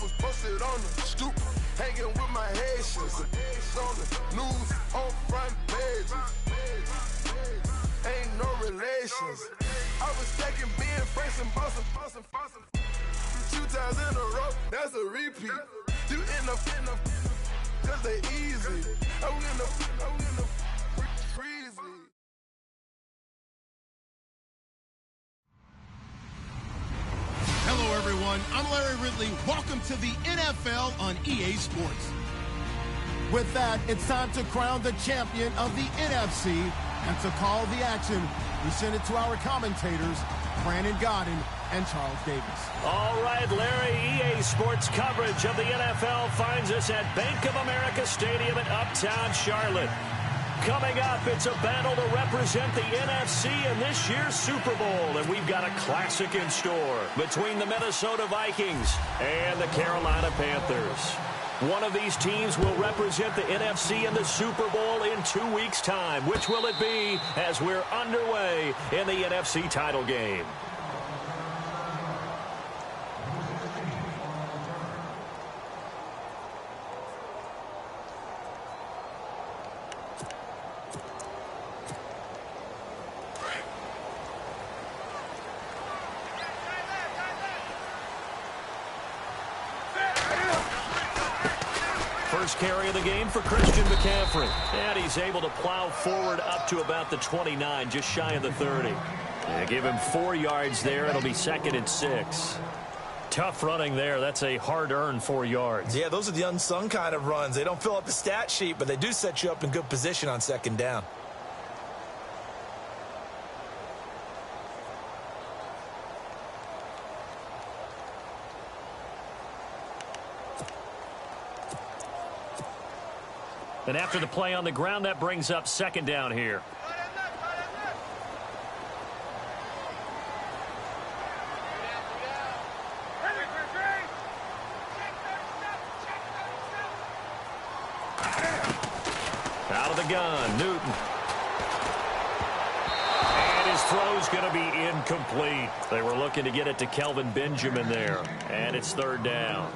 was posted on the stoop, hanging with my Haitians. On the news, on front pages. Ain't no relations. I was stacking being Franks and Boston. 2 times in a row, that's a repeat. You end up, cause they easy. I'm in the freezy. Hello, everyone. I'm Larry Ridley. Welcome to the NFL on EA Sports. With that, it's time to crown the champion of the NFC. And to call the action, we send it to our commentators, Brandon Godden and Charles Davis. All right, Larry, EA Sports coverage of the NFL finds us at Bank of America Stadium in Uptown Charlotte. Coming up, it's a battle to represent the NFC in this year's Super Bowl, and we've got a classic in store between the Minnesota Vikings and the Carolina Panthers. One of these teams will represent the NFC in the Super Bowl in 2 weeks' time. Which will it be as we're underway in the NFC title game? First carry of the game for Christian McCaffrey. And he's able to plow forward up to about the 29, just shy of the 30. Give him 4 yards there. It'll be 2nd and 6. Tough running there. That's a hard-earned 4 yards. Yeah, those are the unsung kind of runs. They don't fill up the stat sheet, but they do set you up in good position on 2nd down. And after the play on the ground, that brings up 2nd down here. Out of the gun, Newton. And his throw's going to be incomplete. They were looking to get it to Kelvin Benjamin there. And it's 3rd down.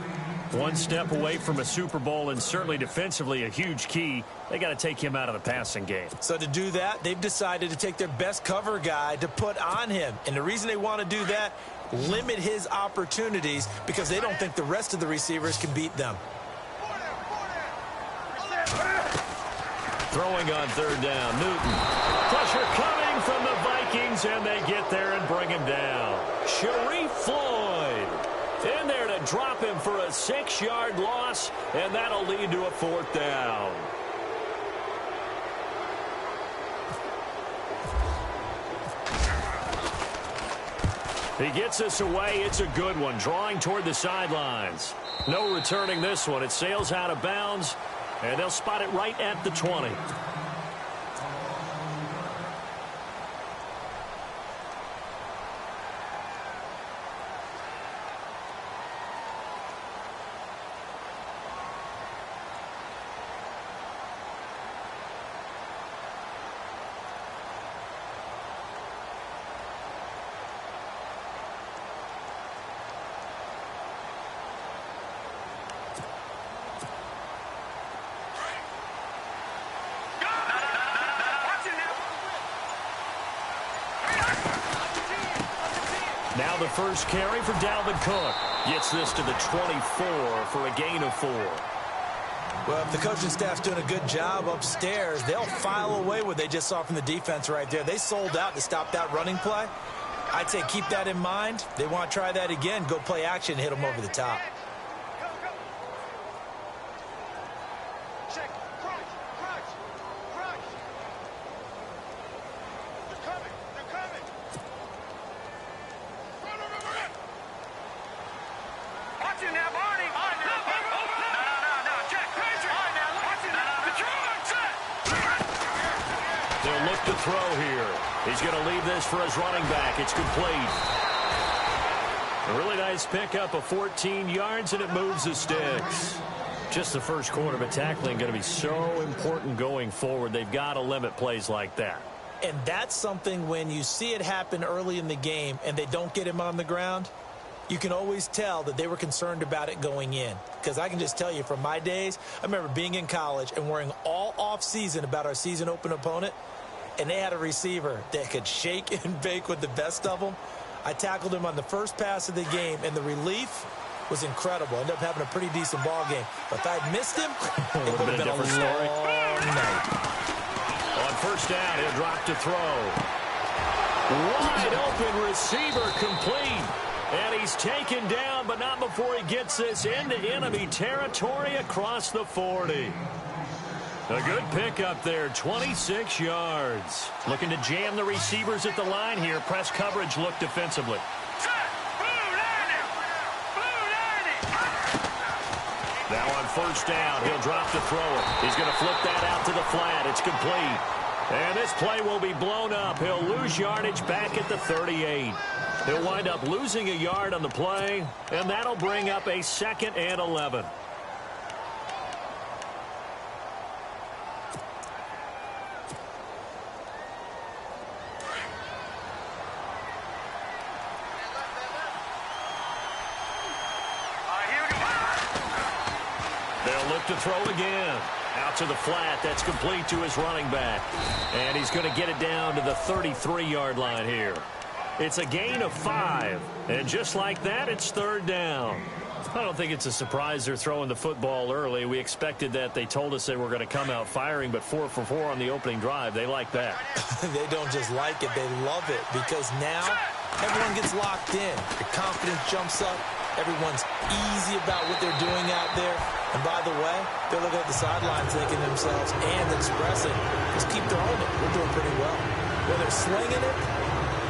One step away from a Super Bowl, and certainly defensively a huge key. They got to take him out of the passing game. So to do that, they've decided to take their best cover guy to put on him. And the reason they want to do that, limit his opportunities because they don't think the rest of the receivers can beat them. Throwing on 3rd down, Newton. Pressure coming from the Vikings, and they get there and bring him down. Sharif Floyd in there to drop him for a 6-yard loss, and that'll lead to a 4th down. He gets us away. It's a good one, drawing toward the sidelines. No returning this one. It sails out of bounds, and they'll spot it right at the 20. Now the first carry for Dalvin Cook. Gets this to the 24 for a gain of 4. Well, if the coaching staff's doing a good job upstairs, they'll file away what they just saw from the defense right there. They sold out to stop that running play. I'd say keep that in mind. They want to try that again. Go play action, hit them over the top. They'll look to throw here. He's going to leave this for his running back. It's complete. A really nice pickup of 14 yards, and it moves the sticks. Just the first quarter, but tackling going to be so important going forward. They've got to limit plays like that. And that's something when you see it happen early in the game and they don't get him on the ground, you can always tell that they were concerned about it going in. Because I can just tell you from my days, I remember being in college and worrying all off-season about our season open opponent, and they had a receiver that could shake and bake with the best of them. I tackled him on the first pass of the game, and the relief was incredible. Ended up having a pretty decent ball game. But if I'd missed him, it would have been a long night. On first down, he'll drop to throw. Wide open receiver complete. And he's taken down, but not before he gets this into enemy territory across the 40. A good pickup there, 26 yards. Looking to jam the receivers at the line here. Press coverage look defensively. Now on first down, he'll drop to throw it. He's going to flip that out to the flat. It's complete. And this play will be blown up. He'll lose yardage back at the 38. He'll wind up losing a yard on the play, and that'll bring up a 2nd and 11. They'll look to throw again. Out to the flat. That's complete to his running back. And he's going to get it down to the 33-yard line here. It's a gain of 5. And just like that, it's 3rd down. I don't think it's a surprise they're throwing the football early. We expected that. They told us they were going to come out firing, but 4 for 4 on the opening drive. They like that. They don't just like it. They love it because now everyone gets locked in. The confidence jumps up. Everyone's easy about what they're doing out there. And by the way, they're looking at the sidelines thinking to themselves and expressing, just keep throwing it. We're doing pretty well. Well, they're slinging it.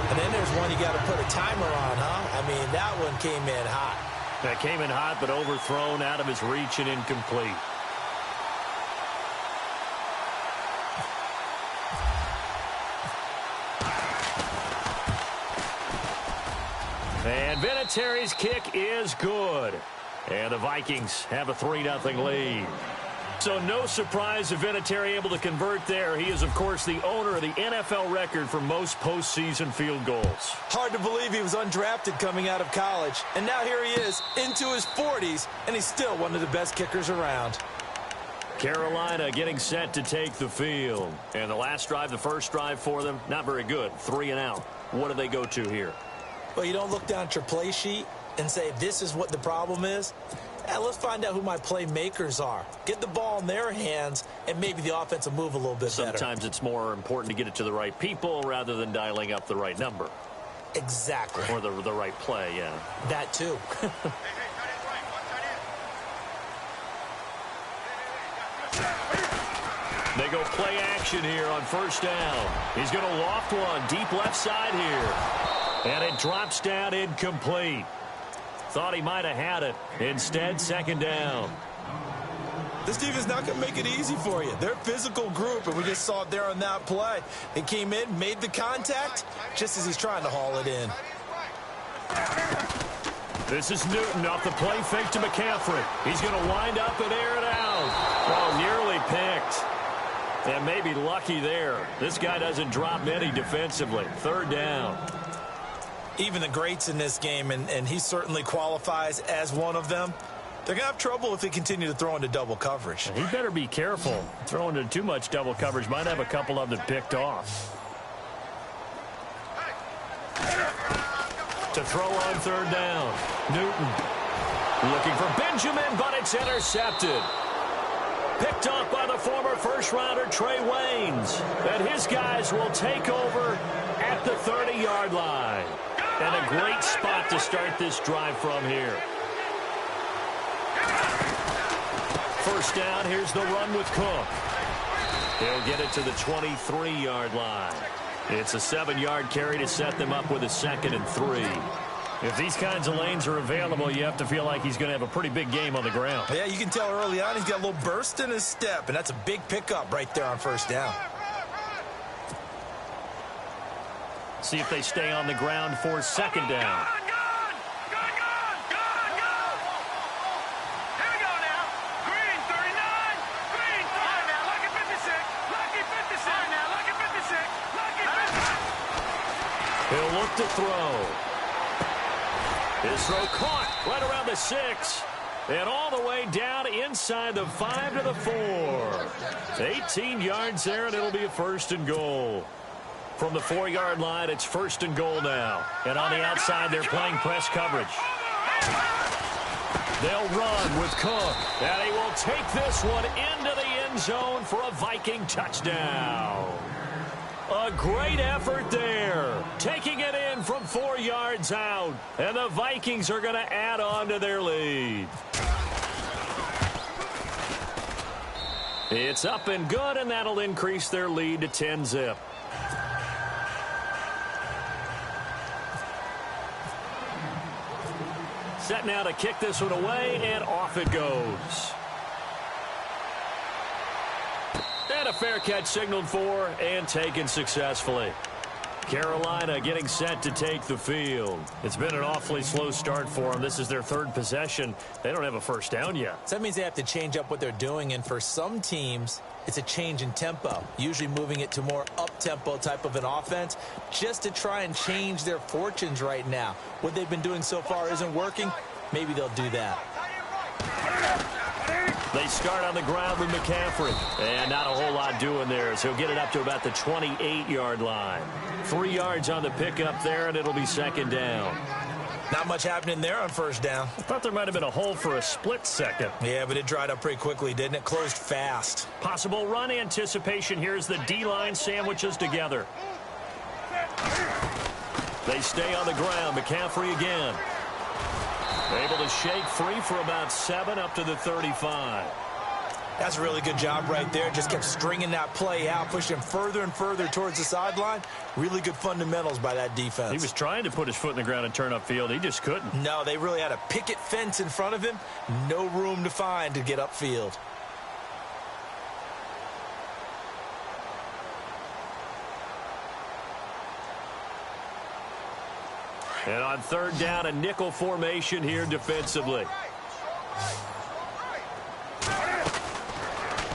And then there's one you got to put a timer on, huh? I mean, that one came in hot. That came in hot, but overthrown, out of his reach and incomplete. And Vinatieri's kick is good. And the Vikings have a 3-0 lead. So no surprise if Vinatieri able to convert there. He is, of course, the owner of the NFL record for most postseason field goals. Hard to believe he was undrafted coming out of college. And now here he is into his 40s, and he's still one of the best kickers around. Carolina getting set to take the field. And the last drive, the first drive for them, not very good. 3 and out. What do they go to here? Well, you don't look down at your play sheet and say, this is what the problem is. Let's find out who my playmakers are. Get the ball in their hands, and maybe the offense will move a little bit better. Sometimes it's more important to get it to the right people rather than dialing up the right number. Exactly. Or the right play, yeah. That too. They go play action here on first down. He's going to loft one deep left side here. And it drops down incomplete. Thought he might have had it. Instead, 2nd down. This defense is not going to make it easy for you. They're a physical group, and we just saw it there on that play. They came in, made the contact, just as he's trying to haul it in. This is Newton off the play fake to McCaffrey. He's going to wind up and air it out. Oh, nearly picked. And maybe lucky there. This guy doesn't drop many defensively. 3rd down. Even the greats in this game, and he certainly qualifies as one of them, they're going to have trouble if they continue to throw into double coverage. He better be careful. Throwing into too much double coverage might have a couple of them picked off. To throw on 3rd down. Newton looking for Benjamin, but it's intercepted. Picked off by the former first-rounder Trey Waynes. And his guys will take over at the 30-yard line. And a great spot to start this drive from here. First down, here's the run with Cook. He'll get it to the 23-yard line. It's a 7-yard carry to set them up with a 2nd and 3. If these kinds of lanes are available, you have to feel like he's going to have a pretty big game on the ground. Yeah, you can tell early on he's got a little burst in his step, and that's a big pickup right there on first down. See if they stay on the ground for 2nd down. He'll look to throw. His throw caught right around the 6. And all the way down inside the 5 to the 4. 18 yards there, and it'll be a 1st and goal. From the 4-yard line, it's 1st and goal now. And on the outside, they're playing press coverage. They'll run with Cook. And he will take this one into the end zone for a Viking touchdown. A great effort there. Taking it in from 4 yards out. And the Vikings are going to add on to their lead. It's up and good, and that'll increase their lead to 10-zip. Set now to kick this one away, and off it goes. And a fair catch signaled for and taken successfully. Carolina getting set to take the field. It's been an awfully slow start for them. This is their 3rd possession. They don't have a 1st down yet. So that means they have to change up what they're doing, and for some teams, it's a change in tempo, usually moving it to more up-tempo type of an offense just to try and change their fortunes right now. What they've been doing so far isn't working. Maybe they'll do that. They start on the ground with McCaffrey. And not a whole lot doing there, so he'll get it up to about the 28-yard line. 3 yards on the pickup there, and it'll be 2nd down. Not much happening there on 1st down. I thought there might have been a hole for a split second. Yeah, but it dried up pretty quickly, didn't it? Closed fast. Possible run anticipation. Here's the D-line sandwiches together. They stay on the ground. McCaffrey again. Able to shake free for about 7 up to the 35. That's a really good job right there. Just kept stringing that play out, pushing him further and further towards the sideline. Really good fundamentals by that defense. He was trying to put his foot in the ground and turn upfield. He just couldn't. No, they really had a picket fence in front of him. No room to find to get upfield. And on 3rd down, a nickel formation here defensively.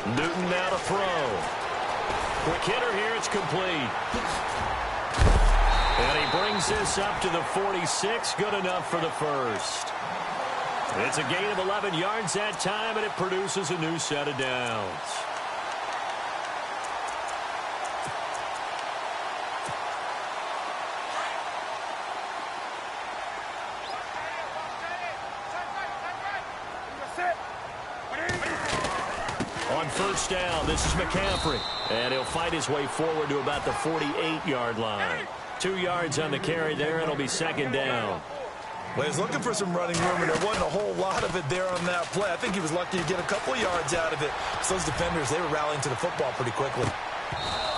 Newton now to throw. Quick hitter here, it's complete. And he brings this up to the 46, good enough for the 1st. It's a gain of 11 yards that time, and it produces a new set of downs. On 1st down, this is McCaffrey. And he'll fight his way forward to about the 48-yard line. 2 yards on the carry there, and it'll be 2nd down. Well, he was looking for some running room, and there wasn't a whole lot of it there on that play. I think he was lucky to get a couple of yards out of it. So those defenders, they were rallying to the football pretty quickly.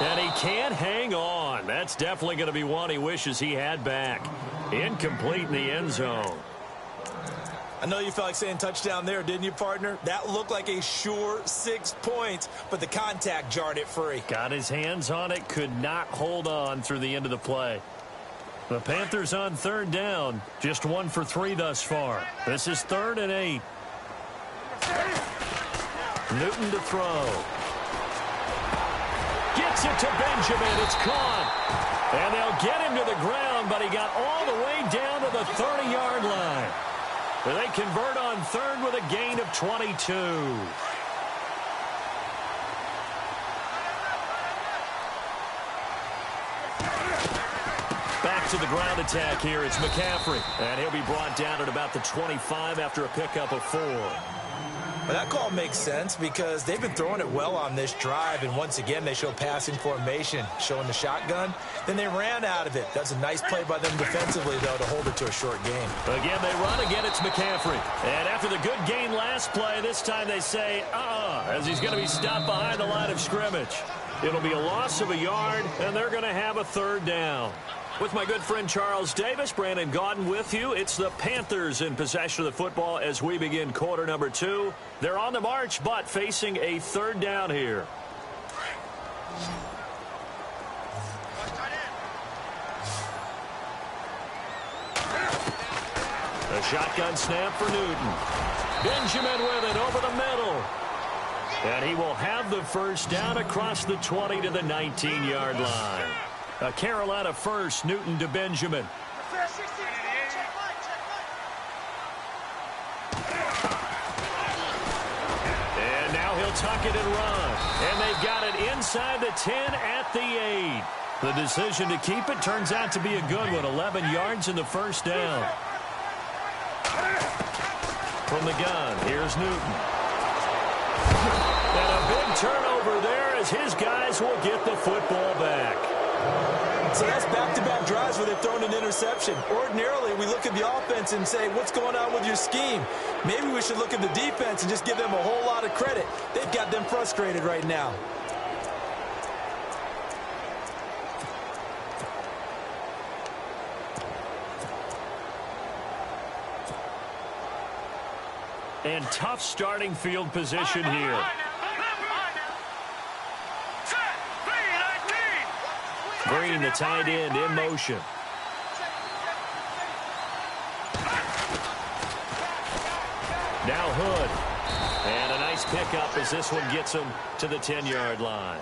And he can't hang on. That's definitely going to be one he wishes he had back. Incomplete in the end zone. I know you felt like saying touchdown there, didn't you, partner? That looked like a sure 6 points, but the contact jarred it free. Got his hands on it, could not hold on through the end of the play. The Panthers on 3rd down, just 1 for 3 thus far. This is 3rd and 8. Newton to throw. Gets it to Benjamin. It's caught. And they'll get him to the ground, but he got all the way down to the 30-yard line. They convert on 3rd with a gain of 22. Back to the ground attack here. It's McCaffrey. And he'll be brought down at about the 25 after a pickup of 4. But that call makes sense because they've been throwing it well on this drive, and once again they show passing formation, showing the shotgun. Then they ran out of it. That's a nice play by them defensively, though, to hold it to a short game. Again, they run. Again, it's McCaffrey. And after the good gain last play, this time they say, as he's going to be stopped behind the line of scrimmage. It'll be a loss of a yard, and they're going to have a 3rd down. With my good friend Charles Davis, Brandon Gaudin with you. It's the Panthers in possession of the football as we begin quarter number 2. They're on the march, but facing a 3rd down here. A shotgun snap for Newton. Benjamin with it over the middle. And he will have the 1st down across the 20 to the 19-yard line. A Carolina 1st, Newton to Benjamin. He'll tuck it and run. And they've got it inside the 10 at the 8. The decision to keep it turns out to be a good one. 11 yards in the first down. From the gun, here's Newton. And a big turnover there as his guys will get the football back. So that's back-to-back drives where they've thrown an interception. Ordinarily, we look at the offense and say, what's going on with your scheme? Maybe we should look at the defense and just give them a whole lot of credit. They've got them frustrated right now. And tough starting field position here. Green, the tight end, in motion. Now Hood. And a nice pickup as this one gets him to the 10-yard line.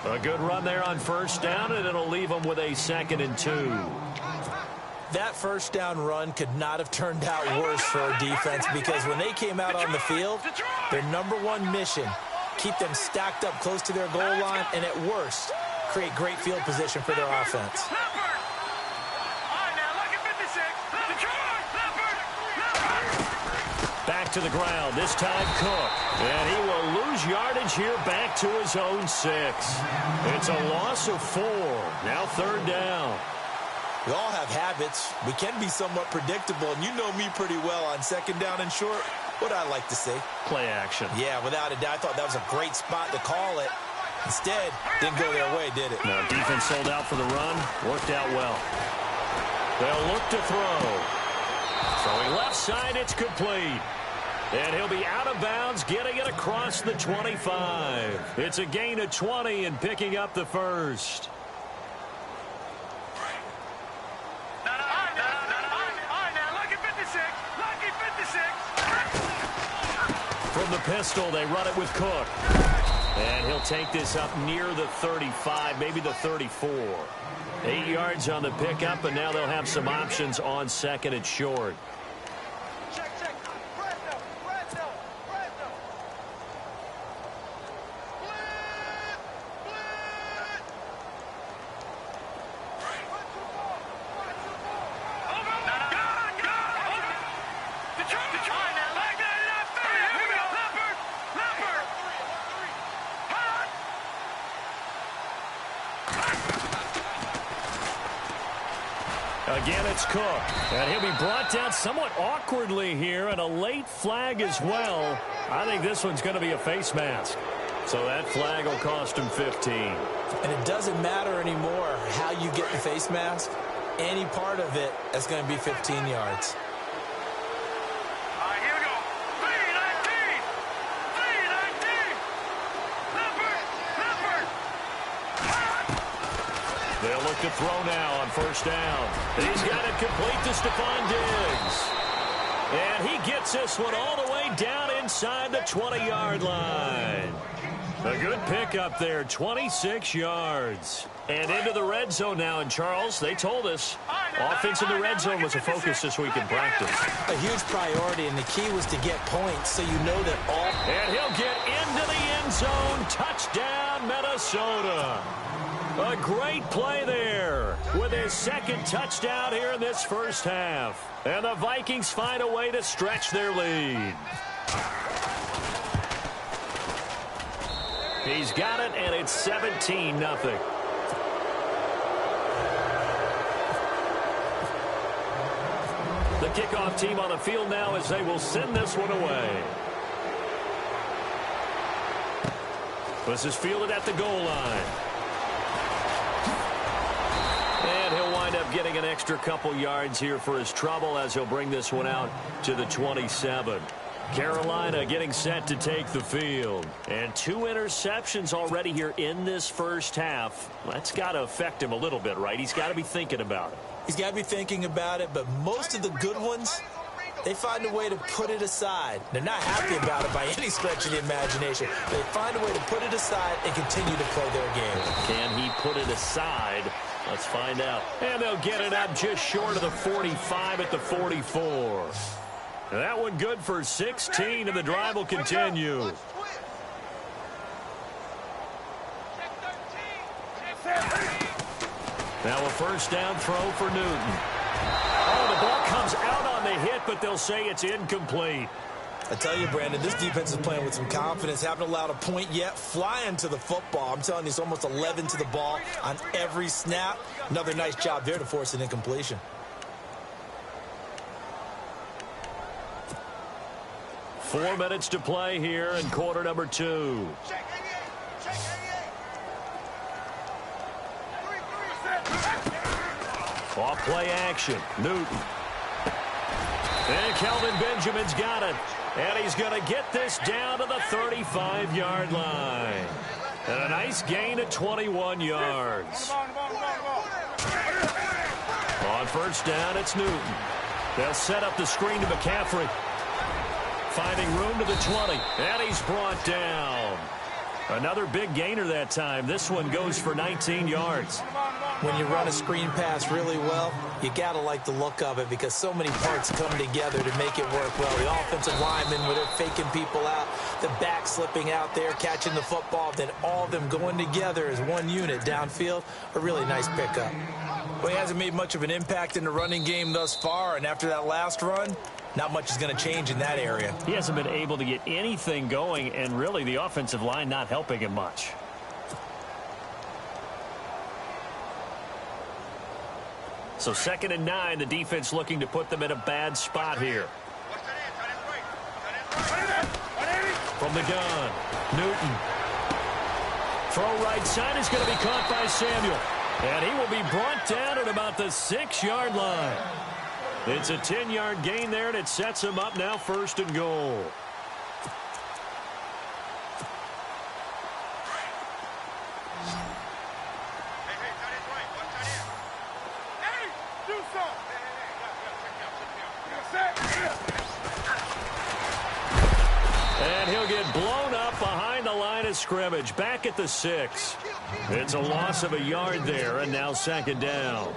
A good run there on first down, and it'll leave them with a 2nd and 2. That first down run could not have turned out worse for our defense because when they came out on the field, their #1 mission, keep them stacked up close to their goal line, and at worst, create great field position for their offense. Back to the ground, this time Cook. And he will lose yardage here back to his own 6. It's a loss of 4. Now 3rd down. We all have habits. We can be somewhat predictable, and you know me pretty well on 2nd down and short. What I like to see. Play action. Yeah, without a doubt. I thought that was a great spot to call it. Instead, didn't go their way, did it? No, defense sold out for the run. Worked out well. They'll look to throw. Throwing left side, it's complete. And he'll be out of bounds, getting it across the 25. It's a gain of 20 and picking up the first. From the pistol, they run it with Cook. And he'll take this up near the 35, maybe the 34. 8 yards on the pickup, and now they'll have some options on 2nd and short. Again, it's Cook. And he'll be brought down somewhat awkwardly here, and a late flag as well. I think this one's going to be a face mask. So that flag will cost him 15. And it doesn't matter anymore how you get the face mask. Any part of it is going to be 15 yards. They'll look to throw now on first down. He's got it complete to Stephon Diggs. And he gets this one all the way down inside the 20-yard line. A good pickup there, 26 yards. And into the red zone now. And, Charles, they told us offense in the red zone was a focus this week in practice. A huge priority, and the key was to get points so you know that all... And he'll get into the end zone. Touchdown, Minnesota. A great play there with his 2nd touchdown here in this first half. And the Vikings find a way to stretch their lead. He's got it, and it's 17-0. The kickoff team on the field now as they will send this one away. This is fielded at the goal line. And he'll wind up getting an extra couple yards here for his trouble as he'll bring this one out to the 27. Carolina getting set to take the field. And 2 interceptions already here in this first half. That's got to affect him a little bit, right? He's got to be thinking about it. He's got to be thinking about it, but most of the good ones, they find a way to put it aside. They're not happy about it by any stretch of the imagination. They find a way to put it aside and continue to play their game. Can he put it aside? Let's find out. And they'll get it up just short of the 45 at the 44. That one good for 16, and the drive will continue. Now a first down throw for Newton. Oh, the ball comes out on the hit, but they'll say it's incomplete. I tell you, Brandon, this defense is playing with some confidence. Haven't allowed a point yet. Flying to the football. I'm telling you, it's almost 11 to the ball on every snap. Another nice job there to force an incompletion. Four minutes to play here in quarter number 2. Off play action. Newton. And Kelvin Benjamin's got it. And he's going to get this down to the 35-yard line. And a nice gain of 21 yards. On first down, it's Newton. They'll set up the screen to McCaffrey. Finding room to the 20. And he's brought down. Another big gainer that time. This one goes for 19 yards. When you run a screen pass really well, you got to like the look of it because so many parts come together to make it work well. The offensive linemen, where they're faking people out, the back slipping out there, catching the football, then all of them going together as one unit downfield. A really nice pickup. Well, he hasn't made much of an impact in the running game thus far, and after that last run, not much is going to change in that area. He hasn't been able to get anything going, and really the offensive line not helping him much. So 2nd and 9, the defense looking to put them in a bad spot here. From the gun, Newton. Throw right side is going to be caught by Samuel. And he will be brought down at about the 6-yard line. It's a 10-yard gain there, and it sets him up now 1st and goal. And he'll get blown up behind the line of scrimmage, back at the 6. It's a loss of a yard there, and now 2nd down.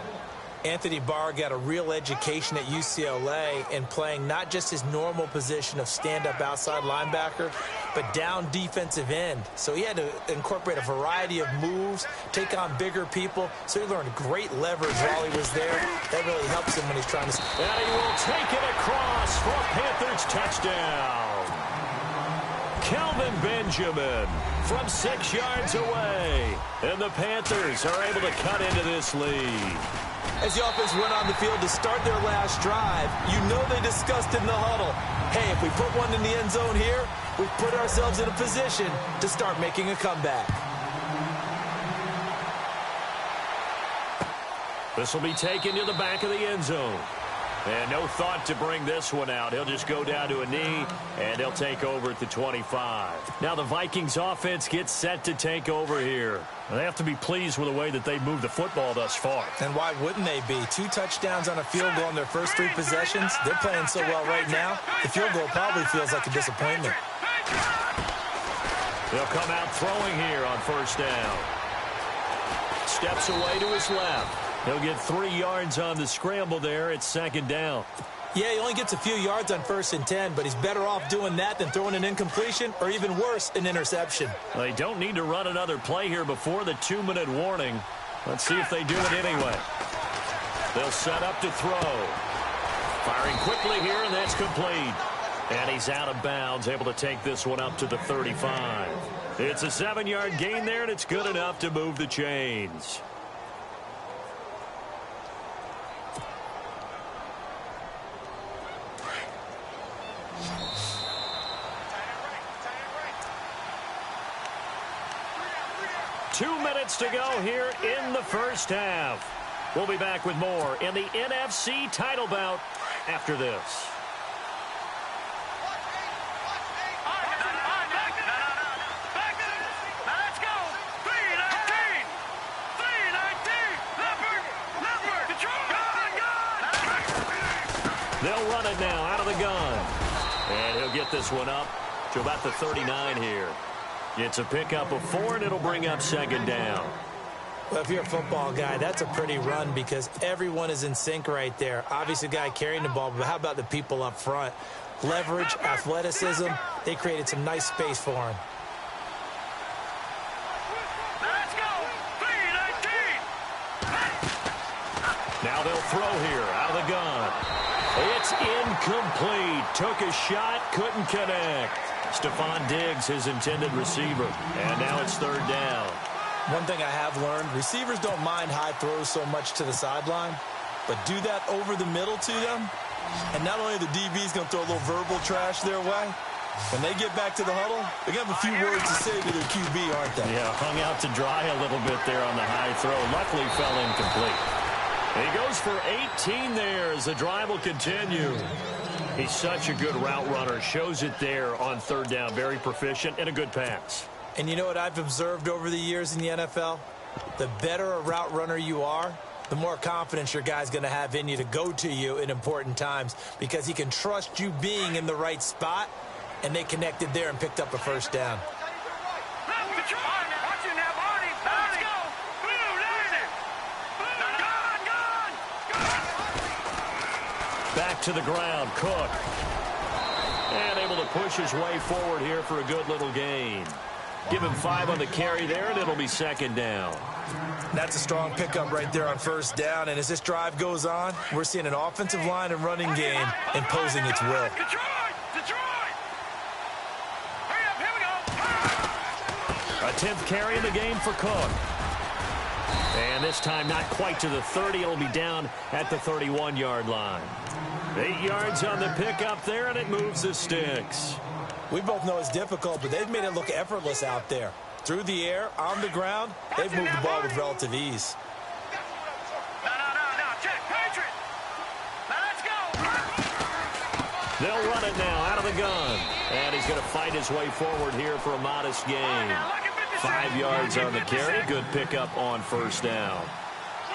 Anthony Barr got a real education at UCLA in playing not just his normal position of stand-up outside linebacker, but down defensive end. So he had to incorporate a variety of moves, take on bigger people. So he learned great leverage while he was there. That really helps him when he's trying to... And he will take it across for a Panthers touchdown. Kelvin Benjamin from 6 yards away. And the Panthers are able to cut into this lead. As the offense went on the field to start their last drive, you know they discussed in the huddle, hey, if we put one in the end zone here, we put ourselves in a position to start making a comeback. This will be taken to the back of the end zone. And no thought to bring this one out. He'll just go down to a knee, and he'll take over at the 25. Now the Vikings offense gets set to take over here. They have to be pleased with the way that they've moved the football thus far. And why wouldn't they be? 2 touchdowns on a field goal in their first 3 possessions. They're playing so well right now, the field goal probably feels like a disappointment. They'll come out throwing here on first down. Steps away to his left. He'll get 3 yards on the scramble there. It's 2nd down. Yeah, he only gets a few yards on 1st and 10, but he's better off doing that than throwing an incompletion or even worse, an interception. They don't need to run another play here before the 2-minute warning. Let's see if they do it anyway. They'll set up to throw. Firing quickly here, and that's complete. And he's out of bounds, able to take this one up to the 35. It's a 7-yard gain there, and it's good enough to move the chains. Two minutes to go here in the first half. We'll be back with more in the NFC title bout after this. They'll run it now out of the gun. And he'll get this one up to about the 39 here. It's a pickup of 4, and it'll bring up 2nd down. Well, if you're a football guy, that's a pretty run because everyone is in sync right there. Obviously, the guy carrying the ball, but how about the people up front? Leverage, athleticism, they created some nice space for him. Let's go! 3-19! Now they'll throw here out of the gun. It's incomplete. Took a shot, couldn't connect. Stephon Diggs, his intended receiver. And now it's third down. One thing I have learned, receivers don't mind high throws so much to the sideline, but do that over the middle to them, and not only are the DBs going to throw a little verbal trash their way, when they get back to the huddle, they're going to have a few words to say to their QB, aren't they? Yeah, hung out to dry a little bit there on the high throw. Luckily fell incomplete. He goes for 18 there as the drive will continue. He's such a good route runner. Shows it there on third down. Very proficient and a good pass. And you know what I've observed over the years in the NFL? The better a route runner you are, the more confidence your guy's going to have in you to go to you in important times because he can trust you being in the right spot, and they connected there and picked up a first down. Back to the ground, Cook. And able to push his way forward here for a good little gain. Give him 5 on the carry there, and it'll be second down. That's a strong pickup right there on first down, and as this drive goes on, we're seeing an offensive line and running game imposing its will. A 10th carry in the game for Cook. And this time not quite to the 30. It'll be down at the 31-yard line. 8 yards on the pickup there, and it moves the sticks. We both know it's difficult, but they've made it look effortless out there. Through the air, on the ground, they've moved the ball with relative ease. They'll run it now out of the gun. And he's going to fight his way forward here for a modest gain. 5 yards on the carry. Good pickup on first down.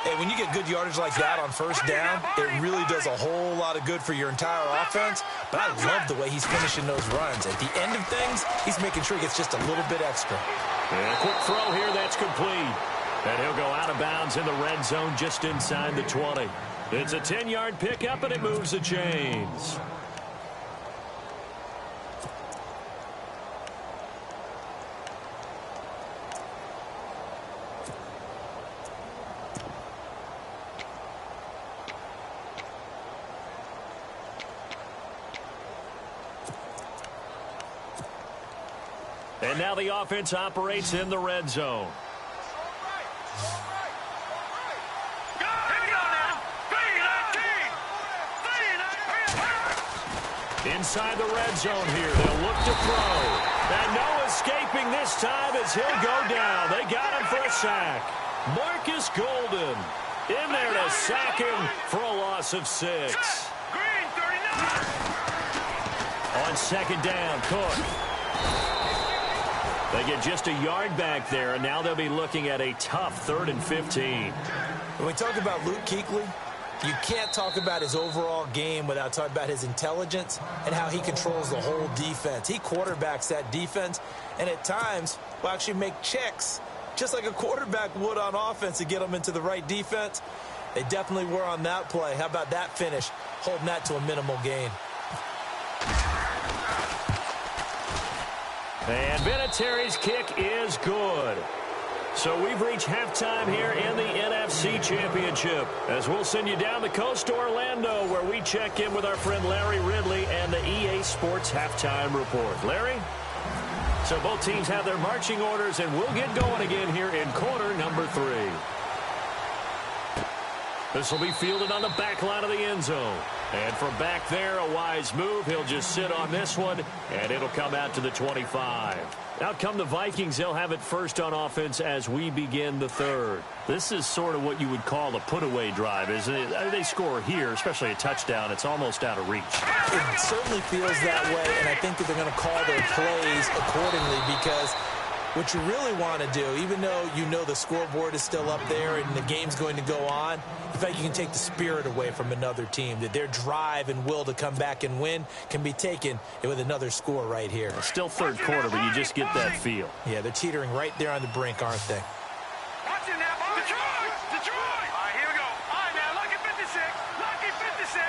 Hey, when you get good yardage like that on first down, it really does a whole lot of good for your entire offense. But I love the way he's finishing those runs. At the end of things, he's making sure he gets just a little bit extra. And a quick throw here, that's complete. And he'll go out of bounds in the red zone just inside the 20. It's a 10-yard pickup, and it moves the chains. And now the offense operates in the red zone. Inside the red zone here. They'll look to throw. And no escaping this time as he'll go down. They got him for a sack. Marcus Golden in there to sack him for a loss of 6. On second down, Cook. They get just a yard back there, and now they'll be looking at a tough 3rd and 15. When we talk about Luke Kuechly, you can't talk about his overall game without talking about his intelligence and how he controls the whole defense. He quarterbacks that defense, and at times will actually make checks, just like a quarterback would on offense to get them into the right defense. They definitely were on that play. How about that finish, holding that to a minimal gain. And Vinatieri's kick is good. So we've reached halftime here in the NFC Championship, as we'll send you down the coast to Orlando, where we check in with our friend Larry Ridley and the EA Sports Halftime Report. Larry? So both teams have their marching orders, and we'll get going again here in quarter number 3. This will be fielded on the back line of the end zone. And from back there, a wise move. He'll just sit on this one, and it'll come out to the 25. Out come the Vikings. They'll have it first on offense as we begin the 3rd. This is sort of what you would call a put-away drive, isn't it? They score here, especially a touchdown. It's almost out of reach. It certainly feels that way, and I think that they're going to call their plays accordingly, because what you really want to do, even though you know the scoreboard is still up there and the game's going to go on, in fact, you can take the spirit away from another team, that their drive and will to come back and win can be taken with another score right here. It's still 3rd quarter, but you just get that feel. Yeah, they're teetering right there on the brink, aren't they? Watch it now, Detroit! Detroit! All right, here we go. All right, now, lucky 56. Lucky 56.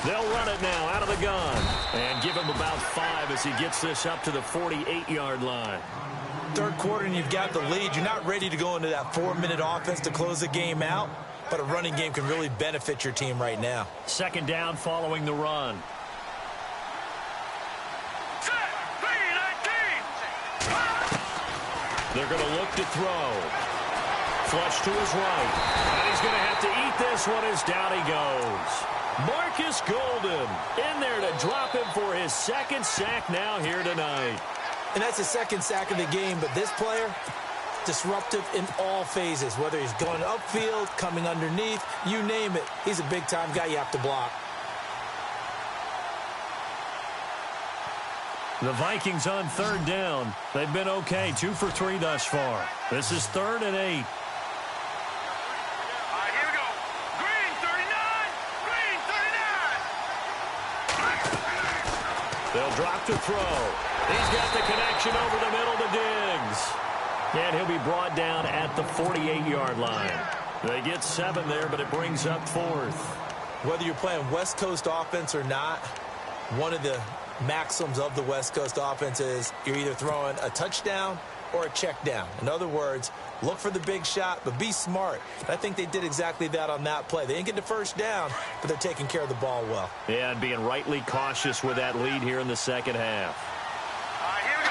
They'll run it now out of the gun and give him about 5 as he gets this up to the 48-yard line. 3rd quarter and you've got the lead. You're not ready to go into that 4-minute offense to close the game out. but a running game can really benefit your team right now. Second down following the run. They're going to look to throw. Flush to his right. And he's going to have to eat this one as down he goes. Marcus Golden in there to drop him for his second sack now here tonight. And that's the second sack of the game, but this player, disruptive in all phases, whether he's going upfield, coming underneath, you name it. He's a big-time guy you have to block. The Vikings on third down. They've been okay, 2 for 3 thus far. This is 3rd and 8. All right, here we go. Green 39. Green 39. They'll drop to throw. He's got the connection over the middle to Diggs. And he'll be brought down at the 48-yard line. They get 7 there, but it brings up 4th. Whether you're playing West Coast offense or not, one of the maxims of the West Coast offense is you're either throwing a touchdown or a check down. In other words, look for the big shot, but be smart. And I think they did exactly that on that play. They didn't get the first down, but they're taking care of the ball well. Yeah, and being rightly cautious with that lead here in the second half. All right, here we go.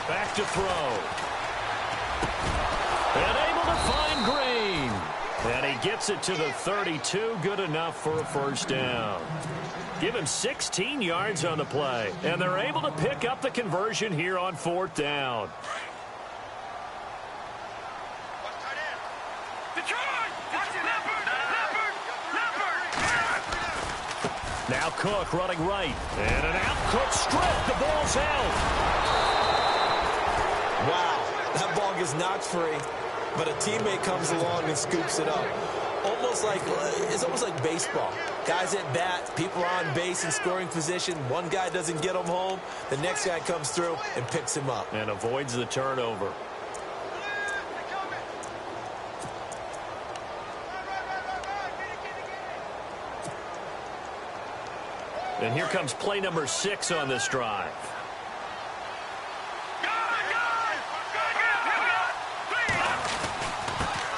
3-19. Back to throw. And able to find Green. And he gets it to the 32. Good enough for a first down. Give him 16 yards on the play. And they're able to pick up the conversion here on 4th down. Detroit! Leopard! Now Cook running right. And an out. Cook strip. The ball's out. Wow, that ball gets knocked free, but a teammate comes along and scoops it up. It's almost like baseball. Guys at bat, people are on base in scoring position. One guy doesn't get him home. The next guy comes through and picks him up. And avoids the turnover. And here comes play number 6 on this drive.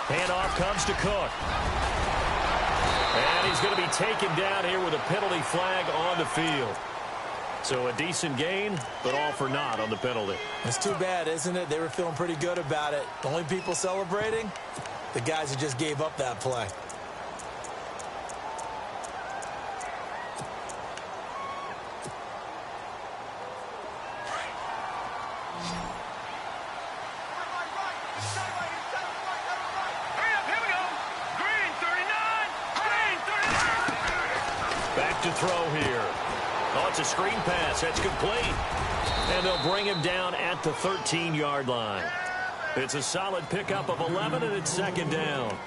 Handoff comes to Cook. And he's going to be taken down here with a penalty flag on the field. So a decent gain, but all for naught on the penalty. It's too bad, isn't it? They were feeling pretty good about it. The only people celebrating, the guys who just gave up that play. To throw here. Oh, it's a screen pass. That's complete. And they'll bring him down at the 13-yard line. It's a solid pickup of 11, and it's 2nd down.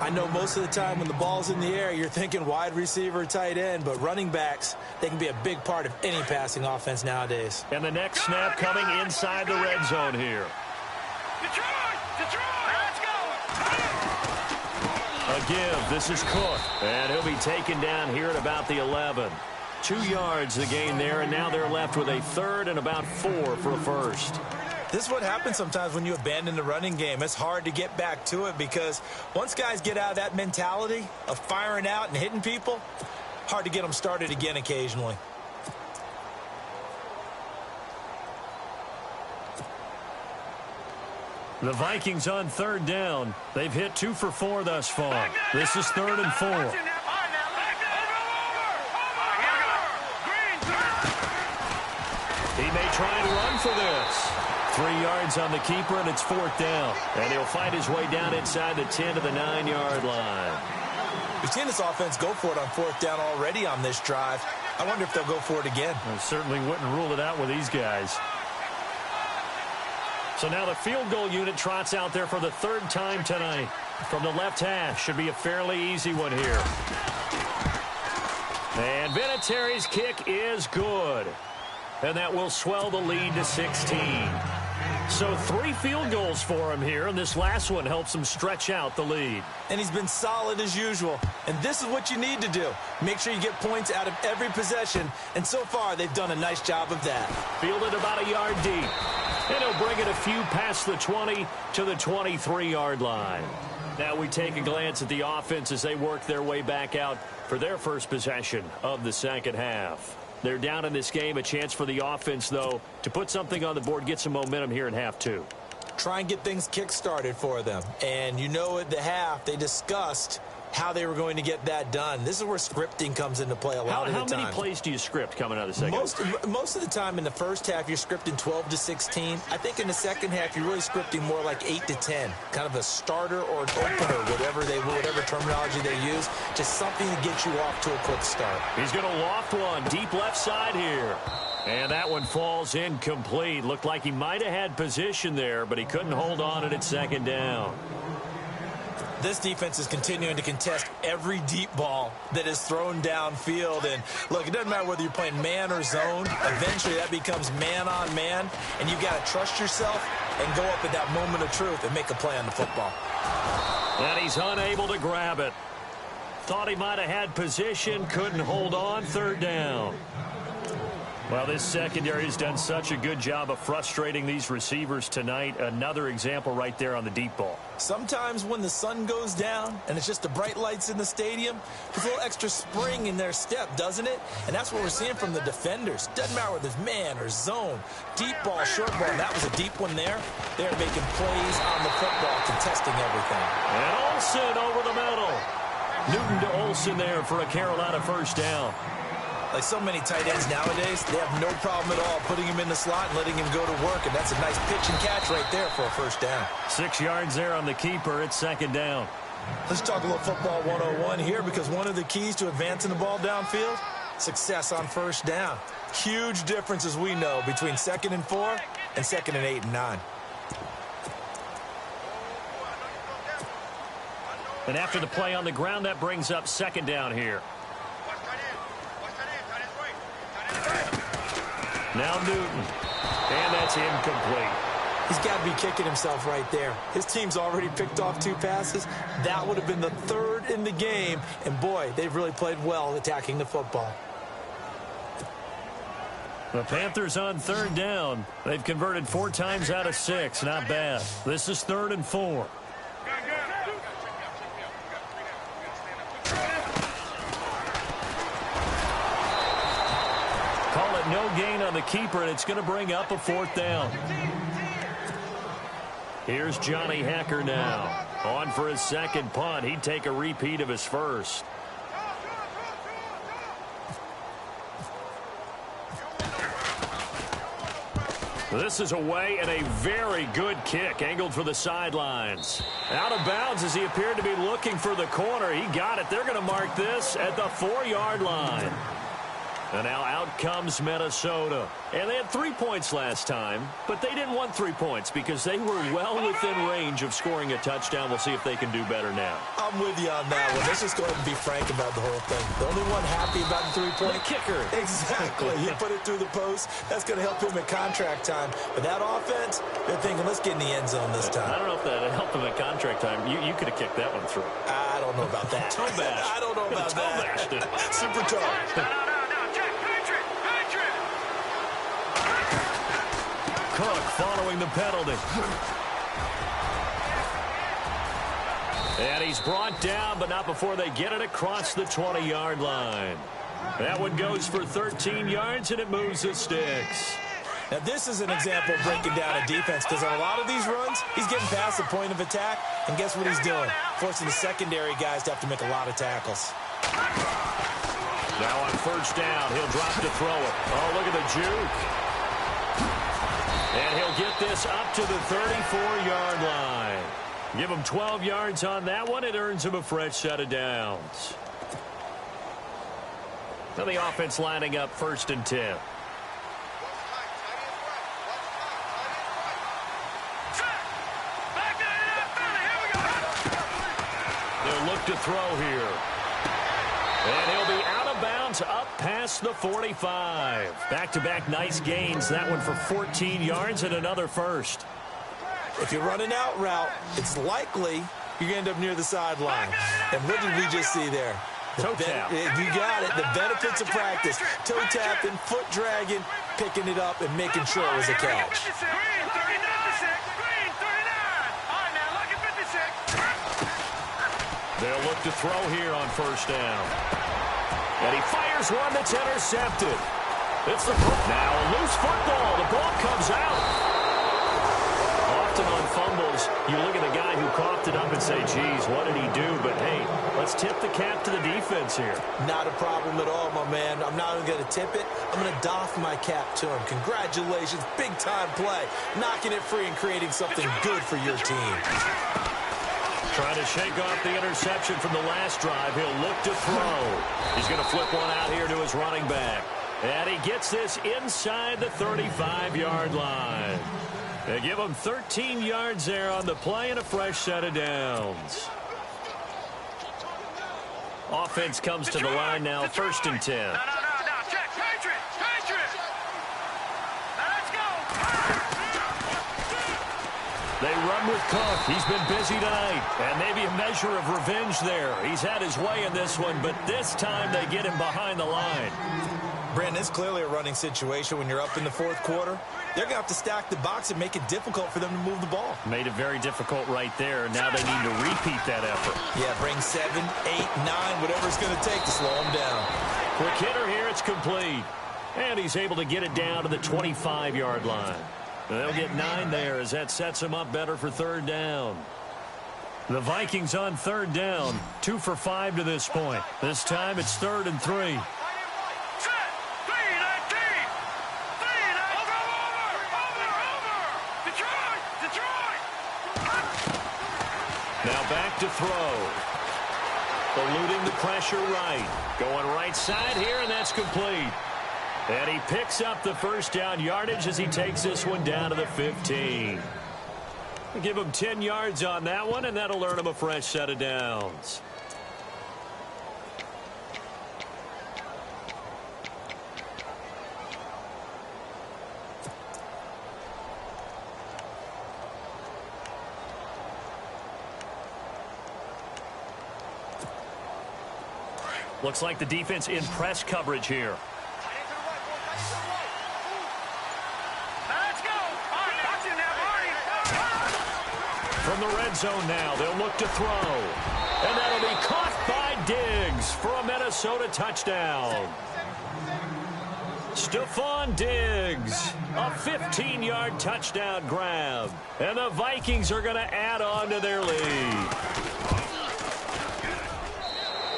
I know most of the time when the ball's in the air, you're thinking wide receiver, tight end, but running backs, they can be a big part of any passing offense nowadays. And the next snap coming inside the red zone here. Detroit! Let's go! A give. This is Cook. And he'll be taken down here at about the 11. 2 yards the gain there, and now they're left with a 3rd and about 4 for a first. This is what happens sometimes when you abandon the running game. It's hard to get back to it because once guys get out of that mentality of firing out and hitting people, hard to get them started again occasionally. The Vikings on 3rd down. They've hit 2 for 4 thus far. This is 3rd and 4. He may try and run for this. 3 yards on the keeper, and it's 4th down. And he'll find his way down inside the 10 to the 9-yard line. We've seen this offense go for it on 4th down already on this drive. I wonder if they'll go for it again. I certainly wouldn't rule it out with these guys. So now the field goal unit trots out there for the 3rd time tonight. From the left half, should be a fairly easy one here. And Vinatieri's kick is good. And that will swell the lead to 16. So 3 field goals for him here, and this last one helps him stretch out the lead. And he's been solid as usual. And this is what you need to do. Make sure you get points out of every possession. And so far, they've done a nice job of that. Fielded about a yard deep. And he'll bring it a few past the 20 to the 23-yard line. Now we take a glance at the offense as they work their way back out for their first possession of the second half. They're down in this game. A chance for the offense, though, to put something on the board, get some momentum here in half two. Try and get things kick-started for them. And you know at the half, they discussed how they were going to get that done. This is where scripting comes into play a lot of the time. How many plays do you script coming out of the second? Most of the time in the first half, you're scripting 12 to 16. I think in the second half, you're really scripting more like 8 to 10. Kind of a starter or an opener, whatever terminology they use. Just something to get you off to a quick start. He's going to loft one deep left side here. And that one falls incomplete. Looked like he might have had position there, but he couldn't hold on at second down. This defense is continuing to contest every deep ball that is thrown downfield. And, look, it doesn't matter whether you're playing man or zone. Eventually, that becomes man on man. And you've got to trust yourself and go up at that moment of truth and make a play on the football. And he's unable to grab it. Thought he might have had position, couldn't hold on, third down. Well, this secondary has done such a good job of frustrating these receivers tonight. Another example right there on the deep ball. Sometimes when the sun goes down and it's just the bright lights in the stadium, there's a little extra spring in their step, doesn't it? And that's what we're seeing from the defenders. Doesn't matter whether it's man or zone, deep ball, short ball. That was a deep one there. They're making plays on the football, contesting everything. And Olsen over the middle. Newton to Olsen there for a Carolina first down. Like so many tight ends nowadays, they have no problem at all putting him in the slot and letting him go to work. And that's a nice pitch and catch right there for a first down. 6 yards there on the keeper. It's second down. Let's talk a little football 101 here, because one of the keys to advancing the ball downfield, success on first down. Huge difference, as we know, between 2nd and 4 and 2nd and 8 and 9. And after the play on the ground, that brings up second down here. Now Newton. And that's incomplete. He's got to be kicking himself right there. His team's already picked off 2 passes. That would have been the 3rd in the game. And, boy, they've really played well attacking the football. The Panthers on third down. They've converted 4 times out of 6. Not bad. This is 3rd and 4. Call it no gain on the keeper, and it's going to bring up a 4th down. Here's Johnny Hecker now. On for his second punt. He'd take a repeat of his first. This is away, and a very good kick angled for the sidelines. Out of bounds as he appeared to be looking for the corner. He got it. They're going to mark this at the 4-yard line. And now out comes Minnesota. And they had 3 points last time, but they didn't want 3 points because they were well within range of scoring a touchdown. We'll see if they can do better now. I'm with you on that one. Let's just go ahead and be frank about the whole thing. The only one happy about the 3-point kicker. Exactly. He put it through the post. That's going to help him at contract time. But that offense, they're thinking, let's get in the end zone this time. I don't know if that helped him at contract time. You could have kicked that one through. I don't know about that. Toe bash. I don't know about that. Super toe. Cook following the penalty. And he's brought down, but not before they get it across the 20-yard line. That one goes for 13 yards, and it moves the sticks. Now, this is an example of breaking down a defense, because on a lot of these runs, he's getting past the point of attack, and guess what he's doing? Forcing the secondary guys to have to make a lot of tackles. Now on first down, he'll drop to throw it. Oh, look at the juke. And he'll get this up to the 34-yard line. Give him 12 yards on that one. It earns him a fresh set of downs. Now the offense lining up 1st and 10. They'll look to throw here. And he'll be out of bounds up past the 45. Back-to-back nice gains. That one for 14 yards and another first. If you run an out route, it's likely you're going to end up near the sideline. And what did we just see there? Toe tap. You got it. The benefits of practice. Toe tapping, foot dragging, picking it up, and making sure it was a catch. They'll look to throw here on first down. And he fires one that's intercepted. It's the now a loose football. The ball comes out. Often on fumbles, you look at the guy who coughed it up and say, geez, what did he do? But, hey, let's tip the cap to the defense here. Not a problem at all, my man. I'm not even going to tip it. I'm going to doff my cap to him. Congratulations. Big-time play. Knocking it free and creating something good for your team. Trying to shake off the interception from the last drive. He'll look to throw. He's going to flip one out here to his running back. And he gets this inside the 35-yard line. They give him 13 yards there on the play and a fresh set of downs. Offense comes to the line now, 1st and 10. No. Check. Patriot. Now let's go. They run with Cook. He's been busy tonight. And maybe a measure of revenge there. He's had his way in this one, but this time they get him behind the line. Brandon, it's clearly a running situation when you're up in the 4th quarter. They're going to have to stack the box and make it difficult for them to move the ball. Made it very difficult right there. Now they need to repeat that effort. Yeah, bring 7, 8, 9, whatever it's going to take to slow them down. Quick hitter here. It's complete. And he's able to get it down to the 25-yard line. They'll get 9 there as that sets him up better for 3rd down. The Vikings on 3rd down. 2 for 5 to this point. This time it's 3rd and 3. Now back to throw. Eluding the pressure right. Going right side here, and that's complete. And he picks up the first down yardage as he takes this one down to the 15. Give him 10 yards on that one, and that'll earn him a fresh set of downs. Looks like the defense in press coverage here. From the red zone now, they'll look to throw. And that'll be caught by Diggs for a Minnesota touchdown. Stephon Diggs, a 15-yard touchdown grab. And the Vikings are going to add on to their lead.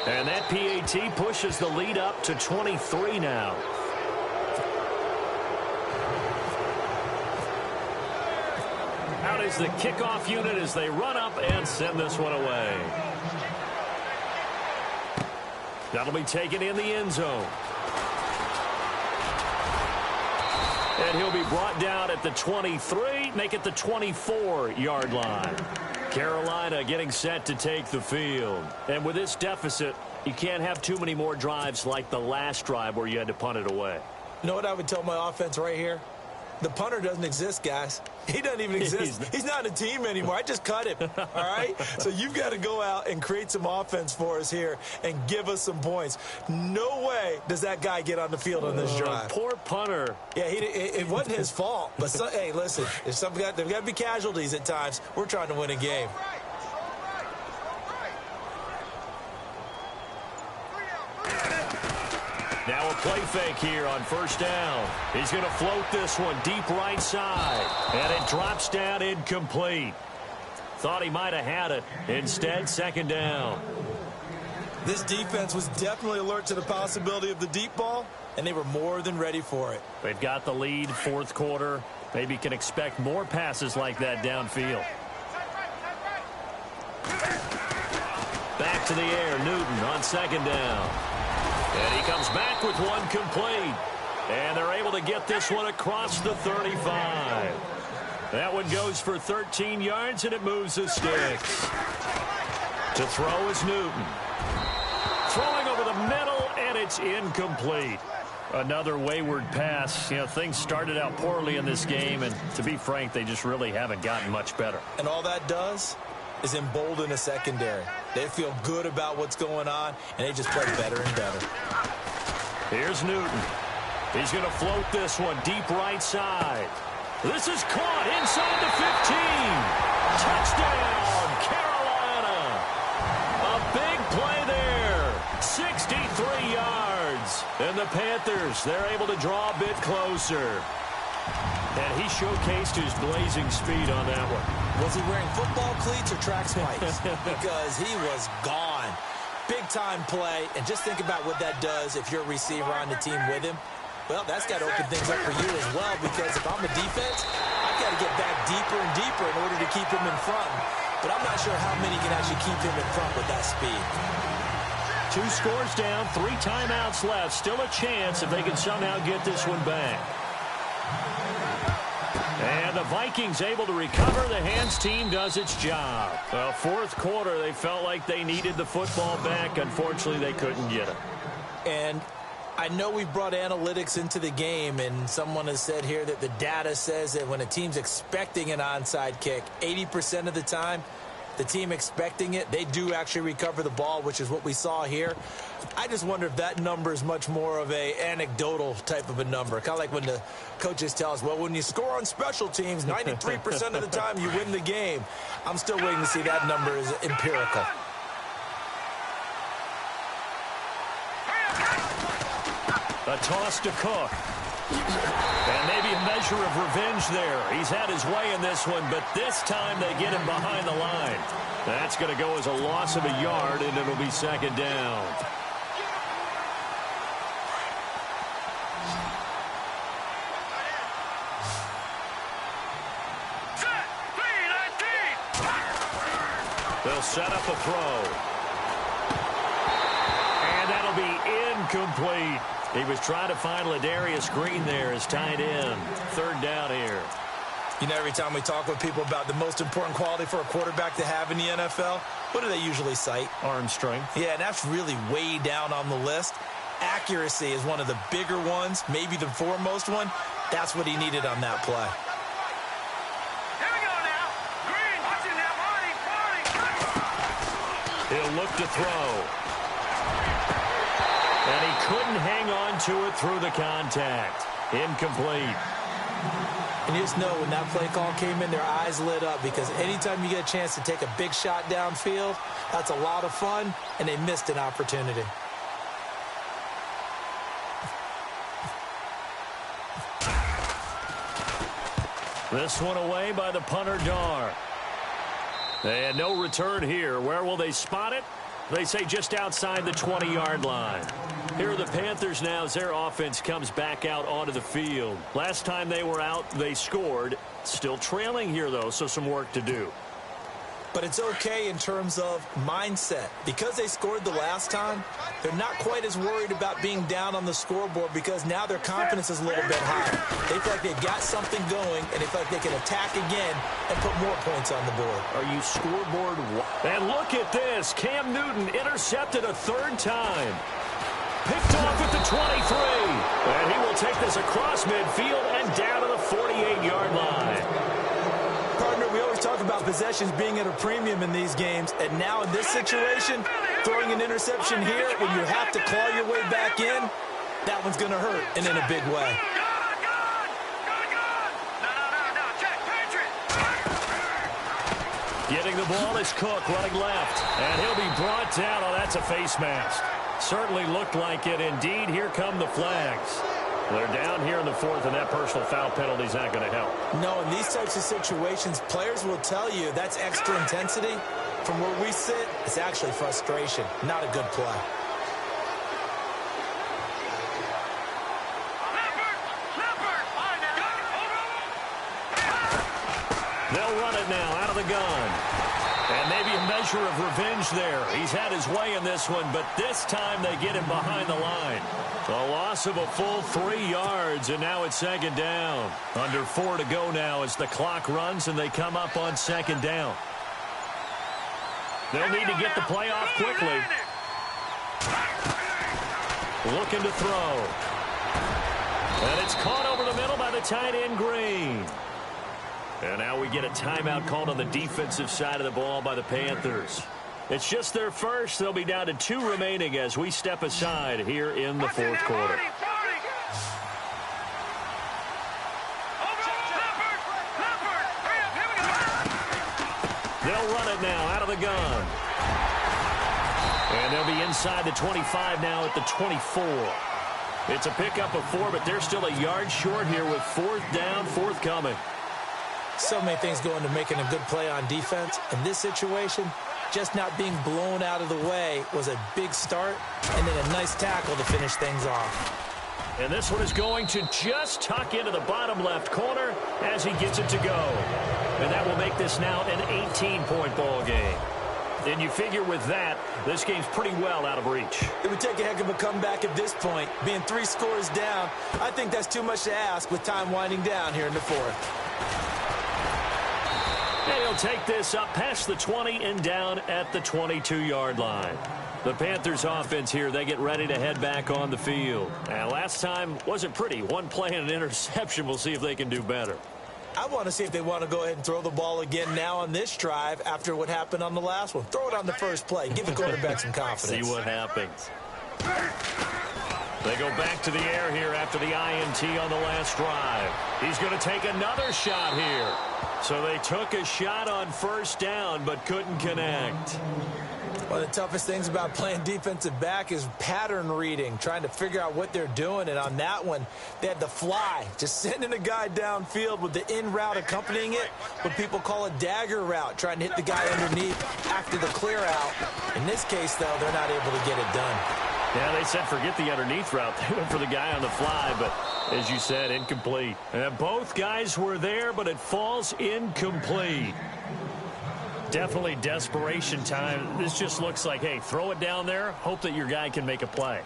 And that PAT pushes the lead up to 23 now. Out is the kickoff unit as they run up and send this one away. That'll be taken in the end zone. And he'll be brought down at the 23, make it the 24-yard line. Carolina getting set to take the field. And with this deficit, you can't have too many more drives like the last drive where you had to punt it away. You know what I would tell my offense right here? The punter doesn't exist, guys. He doesn't even exist. He's not a team anymore. I just cut him, all right? So you've got to go out and create some offense for us here and give us some points. No way does that guy get on the field on this drive. Poor punter. Yeah, it wasn't his fault. But, hey, listen, there's got to be casualties at times. We're trying to win a game. Now a play fake here on first down. He's going to float this one deep right side. And it drops down incomplete. Thought he might have had it. Instead, second down. This defense was definitely alert to the possibility of the deep ball, and they were more than ready for it. They've got the lead, 4th quarter. Maybe can expect more passes like that downfield. Back to the air, Newton on second down. And he comes back with one complete. And they're able to get this one across the 35. That one goes for 13 yards, and it moves the sticks. To throw is Newton. Throwing over the middle, and it's incomplete. Another wayward pass. You know, things started out poorly in this game, and to be frank, they just really haven't gotten much better. And all that does is embolden a secondary. They feel good about what's going on, and they just play better and better. Here's Newton. He's going to float this one deep right side. This is caught inside the 15. Touchdown, Carolina. A big the Panthers, they're able to draw a bit closer. And he showcased his blazing speed on that one. Was he wearing football cleats or track spikes? Because he was gone. Big-time play, and just think about what that does if you're a receiver on the team with him. Well, that's got to open things up for you as well, because if I'm a defense, I've got to get back deeper and deeper in order to keep him in front. But I'm not sure how many can actually keep him in front with that speed. 2 scores down, 3 timeouts left. Still a chance if they can somehow get this one back. And the Vikings able to recover. The hands team does its job. Well, fourth quarter, they felt like they needed the football back. Unfortunately, they couldn't get it. And I know we brought analytics into the game, and someone has said here that the data says that when a team's expecting an onside kick, 80% of the time, the team expecting it, they do actually recover the ball, which is what we saw here. I just wonder if that number is much more of a anecdotal type of a number. Kind of like when the coaches tell us, well, when you score on special teams, 93% of the time you win the game. I'm still waiting to see that number is empirical. A toss to Cook. And maybe a measure of revenge there. He's had his way in this one, but this time they get him behind the line. That's going to go as a loss of a yard, and it'll be second down. They'll set up a throw. And that'll be incomplete. He was trying to find Ladarius Green there as tight end. Third down here. You know, every time we talk with people about the most important quality for a quarterback to have in the NFL, what do they usually cite? Arm strength. Yeah, and that's really way down on the list. Accuracy is one of the bigger ones, maybe the foremost one. That's what he needed on that play. Here we go now. Green, watching that body. He'll look to throw. And he couldn't hang on to it through the contact. Incomplete. And you just know when that play call came in, their eyes lit up, because anytime you get a chance to take a big shot downfield, that's a lot of fun, and they missed an opportunity. This one away by the punter, Dar. And no return here. Where will they spot it? They say just outside the 20-yard line. Here are the Panthers now as their offense comes back out onto the field. Last time they were out, they scored. Still trailing here, though, so some work to do. But it's okay in terms of mindset. Because they scored the last time, they're not quite as worried about being down on the scoreboard, because now their confidence is a little bit higher. They feel like they've got something going, and they feel like they can attack again and put more points on the board. Are you scoreboard? And look at this. Cam Newton intercepted a third time. Picked off at the 23. And he will take this across midfield and down to the 48-yard line. Partner, we always talk about possessions being at a premium in these games, and now in this situation, throwing an interception here when you have to claw your way back in, that one's going to hurt, and in a big way. Getting the ball is Cook running left, and he'll be brought down. Oh, that's a face mask. Certainly looked like it. Indeed, here come the flags. They're down here in the fourth, and that personal foul penalty is not going to help. No, in these types of situations, players will tell you that's extra intensity. From where we sit, it's actually frustration, not a good play. They'll run it now out of the gun. And maybe a measure of revenge there. He's had his way in this one, but this time they get him behind the line. A loss of a full 3 yards, and now it's second down. Under 4 to go now as the clock runs and they come up on second down. They'll need to get the play off quickly. Looking to throw. And it's caught over the middle by the tight end, Green. And now we get a timeout called on the defensive side of the ball by the Panthers. It's just their first. They'll be down to 2 remaining as we step aside here in the fourth quarter. They'll run it now out of the gun. And they'll be inside the 25 now at the 24. It's a pickup of 4, but they're still a yard short here with 4th down, forthcoming. So many things go into making a good play on defense. In this situation, just not being blown out of the way was a big start, and then a nice tackle to finish things off. And this one is going to just tuck into the bottom left corner as he gets it to go. And that will make this now an 18-point ball game. And you figure with that, this game's pretty well out of reach. It would take a heck of a comeback at this point. Being 3 scores down, I think that's too much to ask with time winding down here in the 4th. And he'll take this up past the 20 and down at the 22-yard line. The Panthers offense here, they get ready to head back on the field. And last time wasn't pretty. 1 play and an interception. We'll see if they can do better. I want to see if they want to go ahead and throw the ball again now on this drive after what happened on the last one. Throw it on the first play. Give the quarterback some confidence. See what happens. They go back to the air here after the INT on the last drive. He's going to take another shot here. So they took a shot on 1st down but couldn't connect. One of the toughest things about playing defensive back is pattern reading, trying to figure out what they're doing. And on that one, they had the fly, just sending a guy downfield with the in route accompanying it, what people call a dagger route, trying to hit the guy underneath after the clear out. In this case, though, they're not able to get it done. Yeah, they said forget the underneath route. They went for the guy on the fly, but as you said, incomplete. And both guys were there, but it falls incomplete. Definitely desperation time. This just looks like, hey, throw it down there, hope that your guy can make a play.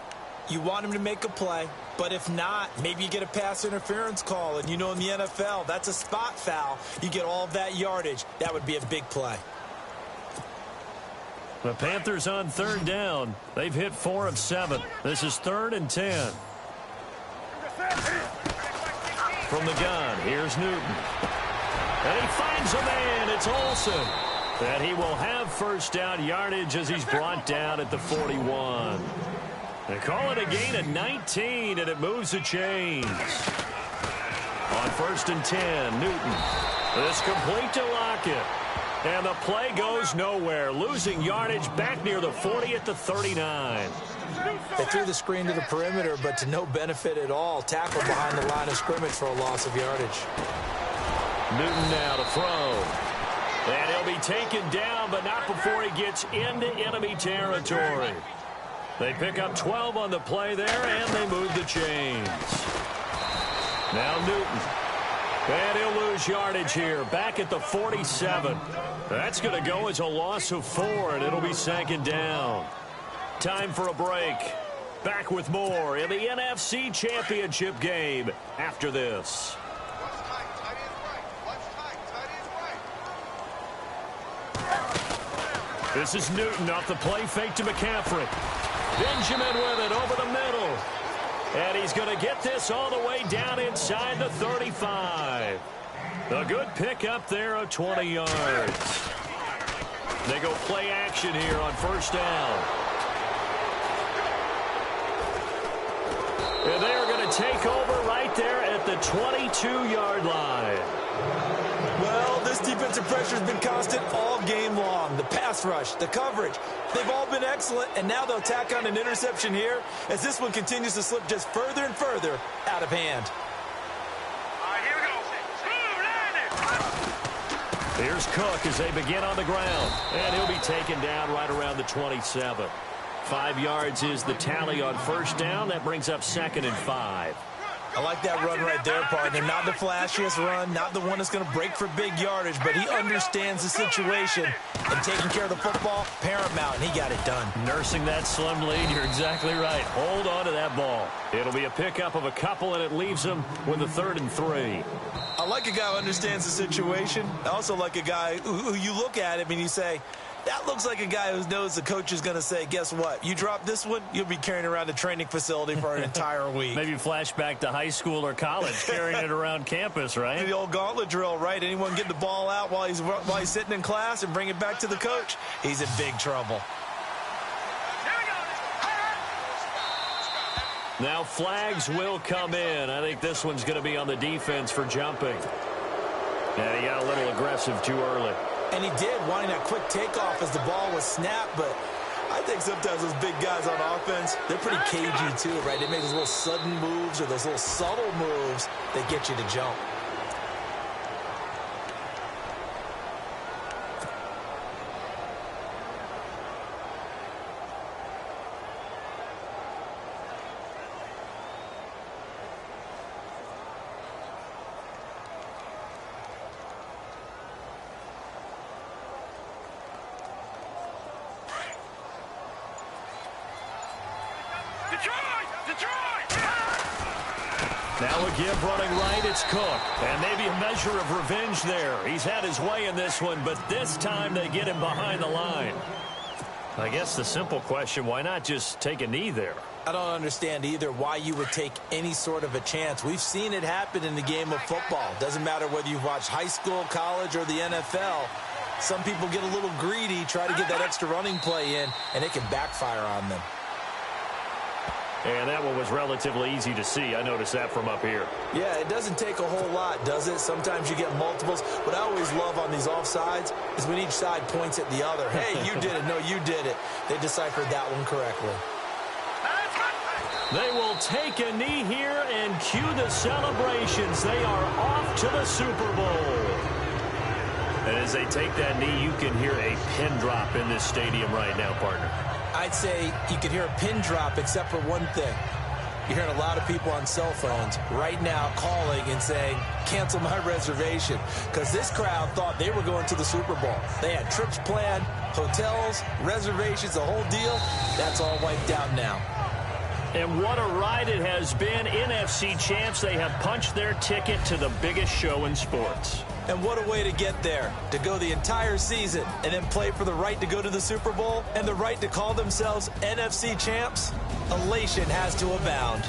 You want him to make a play, but if not, maybe you get a pass interference call, and you know in the NFL, that's a spot foul. You get all of that yardage. That would be a big play. The Panthers on 3rd down. They've hit 4 of 7. This is 3rd and 10. From the gun, here's Newton. And he finds a man. It's Olsen. And he will have 1st down yardage as he's brought down at the 41. They call it a gain of 19, and it moves the chains. On 1st and 10, Newton. This complete to Lockett. And the play goes nowhere, losing yardage back near the 40 at the 39. They threw the screen to the perimeter, but to no benefit at all. Tackled behind the line of scrimmage for a loss of yardage. Newton now to throw. And he'll be taken down, but not before he gets into enemy territory. They pick up 12 on the play there, and they move the chains. Now Newton. And he'll lose yardage here, back at the 47. That's going to go as a loss of 4, and it'll be 2nd down. Time for a break. Back with more in the NFC Championship game after this. This is Newton off the play fake to McCaffrey. Benjamin with it over the middle. And he's going to get this all the way down inside the 35. A good pickup there of 20 yards. They go play action here on 1st down. And they are going to take over right there at the 22-yard line. Well, this defensive pressure has been constant all game long. The pass rush, the coverage, they've all been excellent, and now they'll tack on an interception here as this one continues to slip just further and further out of hand. All right, here we go. Here's Cook as they begin on the ground, and he'll be taken down right around the 27. 5 yards is the tally on 1st down. That brings up 2nd and 5. I like that run right there, partner. Not the flashiest run, not the one that's going to break for big yardage, but he understands the situation, and taking care of the football, paramount, and he got it done. Nursing that slim lead, you're exactly right. Hold on to that ball. It'll be a pickup of a couple, and it leaves them with a 3rd and 3. I like a guy who understands the situation. I also like a guy who you look at him and you say, that looks like a guy who knows the coach is going to say, guess what? You drop this one, you'll be carrying around a training facility for an entire week. Maybe flashback to high school or college, carrying it around campus, right? The old gauntlet drill, right? Anyone get the ball out while he's sitting in class and bring it back to the coach, he's in big trouble. Now flags will come in. I think this one's going to be on the defense for jumping. And he got a little aggressive too early. And he did, wanting that quick takeoff as the ball was snapped, but I think sometimes those big guys on offense, they're pretty cagey too, right? They make those little sudden moves or those little subtle moves that get you to jump. Now a give running right, it's Cook. And maybe a measure of revenge there. He's had his way in this one, but this time they get him behind the line. I guess the simple question, why not just take a knee there? I don't understand either why you would take any sort of a chance. We've seen it happen in the game of football. Doesn't matter whether you've watched high school, college, or the NFL. Some people get a little greedy, try to get that extra running play in, and it can backfire on them. And that one was relatively easy to see. I noticed that from up here. Yeah, it doesn't take a whole lot, does it? Sometimes you get multiples. What I always love on these offsides is when each side points at the other. Hey, you did it. No, you did it. They deciphered that one correctly. They will take a knee here and cue the celebrations. They are off to the Super Bowl. And as they take that knee, you can hear a pin drop in this stadium right now, partner. I'd say you could hear a pin drop except for one thing. You're hearing a lot of people on cell phones right now calling and saying, cancel my reservation, because this crowd thought they were going to the Super Bowl. They had trips planned, hotels, reservations, the whole deal. That's all wiped out now. And what a ride it has been. NFC champs, they have punched their ticket to the biggest show in sports. And what a way to get there, to go the entire season and then play for the right to go to the Super Bowl and the right to call themselves NFC champs. Elation has to abound.